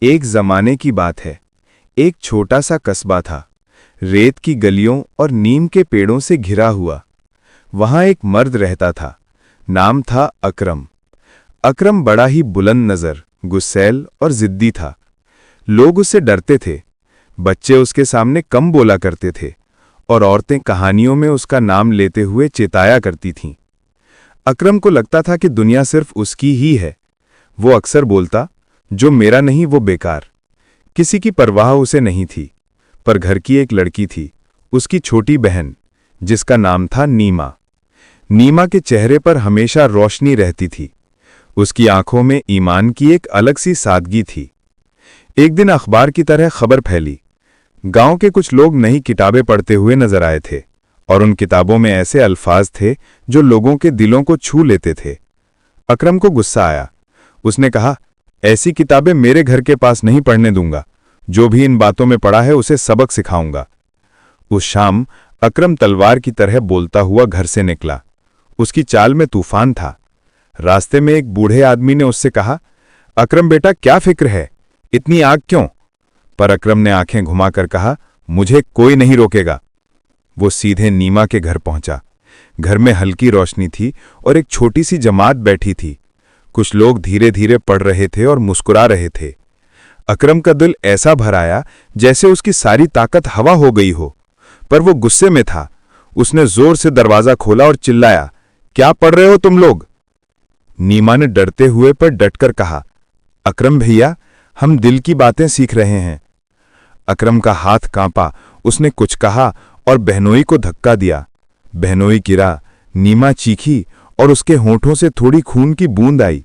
एक जमाने की बात है। एक छोटा सा कस्बा था, रेत की गलियों और नीम के पेड़ों से घिरा हुआ। वहां एक मर्द रहता था, नाम था अकरम। अकरम बड़ा ही बुलंद नजर, गुस्सैल और जिद्दी था। लोग उससे डरते थे, बच्चे उसके सामने कम बोला करते थे और औरतें कहानियों में उसका नाम लेते हुए चिताया करती थीं। अकरम को लगता था कि दुनिया सिर्फ उसकी ही है। वो अक्सर बोलता, जो मेरा नहीं वो बेकार। किसी की परवाह उसे नहीं थी, पर घर की एक लड़की थी, उसकी छोटी बहन, जिसका नाम था नीमा। नीमा के चेहरे पर हमेशा रोशनी रहती थी। उसकी आंखों में ईमान की एक अलग सी सादगी थी। एक दिन अखबार की तरह खबर फैली। गांव के कुछ लोग नई किताबें पढ़ते हुए नजर आए थे और उन किताबों में ऐसे अल्फाज थे जो लोगों के दिलों को छू लेते थे। अकरम को गुस्सा आया। उसने कहा, ऐसी किताबें मेरे घर के पास नहीं पढ़ने दूंगा। जो भी इन बातों में पढ़ा है उसे सबक सिखाऊंगा। उस शाम अकरम तलवार की तरह बोलता हुआ घर से निकला। उसकी चाल में तूफान था। रास्ते में एक बूढ़े आदमी ने उससे कहा, अकरम बेटा, क्या फिक्र है, इतनी आग क्यों? पर अकरम ने आंखें घुमाकर कहा, मुझे कोई नहीं रोकेगा। वो सीधे नीमा के घर पहुंचा। घर में हल्की रोशनी थी और एक छोटी सी जमात बैठी थी। कुछ लोग धीरे धीरे पढ़ रहे थे और मुस्कुरा रहे थे। अकरम का दिल ऐसा भर आया जैसे उसकी सारी ताकत हवा हो गई हो, पर वो गुस्से में था। उसने जोर से दरवाजा खोला और चिल्लाया, क्या पढ़ रहे हो तुम लोग? नीमा ने डरते हुए पर डटकर कहा, अकरम भैया, हम दिल की बातें सीख रहे हैं। अकरम का हाथ कांपा। उसने कुछ कहा और बहनोई को धक्का दिया। बहनोई गिरा। नीमा चीखी और उसके होंठों से थोड़ी खून की बूंद आई।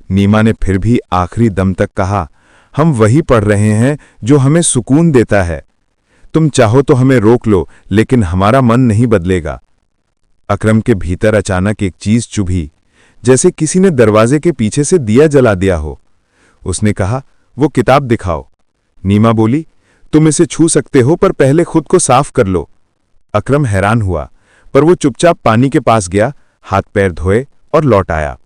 नीमा ने फिर भी आखिरी दम तक कहा, हम वही पढ़ रहे हैं जो हमें सुकून देता है। तुम चाहो तो हमें रोक लो, लेकिन हमारा मन नहीं बदलेगा। अकरम के भीतर अचानक एक चीज चुभी, जैसे किसी ने दरवाजे के पीछे से दिया जला दिया हो। उसने कहा, वो किताब दिखाओ। नीमा बोली, तुम इसे छू सकते हो, पर पहले खुद को साफ कर लो। अकरम हैरान हुआ, पर वो चुपचाप पानी के पास गया, हाथ पैर धोए और लौट आया।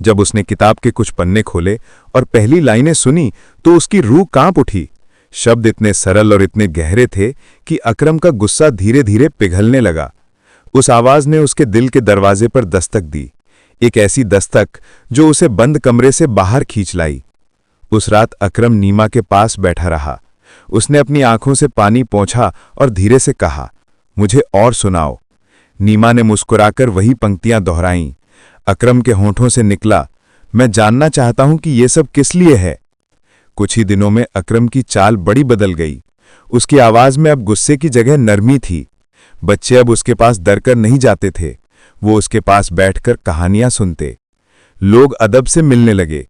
जब उसने किताब के कुछ पन्ने खोले और पहली लाइनें सुनी तो उसकी रूह कांप उठी। शब्द इतने सरल और इतने गहरे थे कि अकरम का गुस्सा धीरे धीरे पिघलने लगा। उस आवाज ने उसके दिल के दरवाजे पर दस्तक दी, एक ऐसी दस्तक जो उसे बंद कमरे से बाहर खींच लाई। उस रात अकरम नीमा के पास बैठा रहा। उसने अपनी आंखों से पानी पोंछा और धीरे से कहा, मुझे और सुनाओ। नीमा ने मुस्कुराकर वही पंक्तियां दोहराईं। अकरम के होंठों से निकला, मैं जानना चाहता हूं कि ये सब किस लिए है। कुछ ही दिनों में अकरम की चाल बड़ी बदल गई। उसकी आवाज में अब गुस्से की जगह नरमी थी। बच्चे अब उसके पास डरकर नहीं जाते थे, वो उसके पास बैठकर कहानियां सुनते। लोग अदब से मिलने लगे।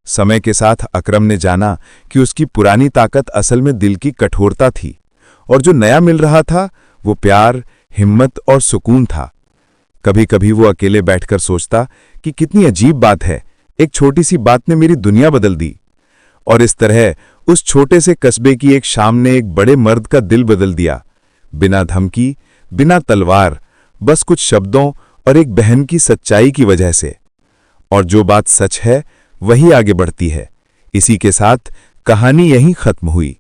समय के साथ अकरम ने जाना कि उसकी पुरानी ताकत असल में दिल की कठोरता थी, और जो नया मिल रहा था वो प्यार, हिम्मत और सुकून था। कभी कभी वो अकेले बैठकर सोचता कि कितनी अजीब बात है, एक छोटी सी बात ने मेरी दुनिया बदल दी। और इस तरह उस छोटे से कस्बे की एक शाम ने एक बड़े मर्द का दिल बदल दिया। बिना धमकी, बिना तलवार, बस कुछ शब्दों और एक बहन की सच्चाई की वजह से। और जो बात सच है वही आगे बढ़ती है। इसी के साथ कहानी यहीं खत्म हुई।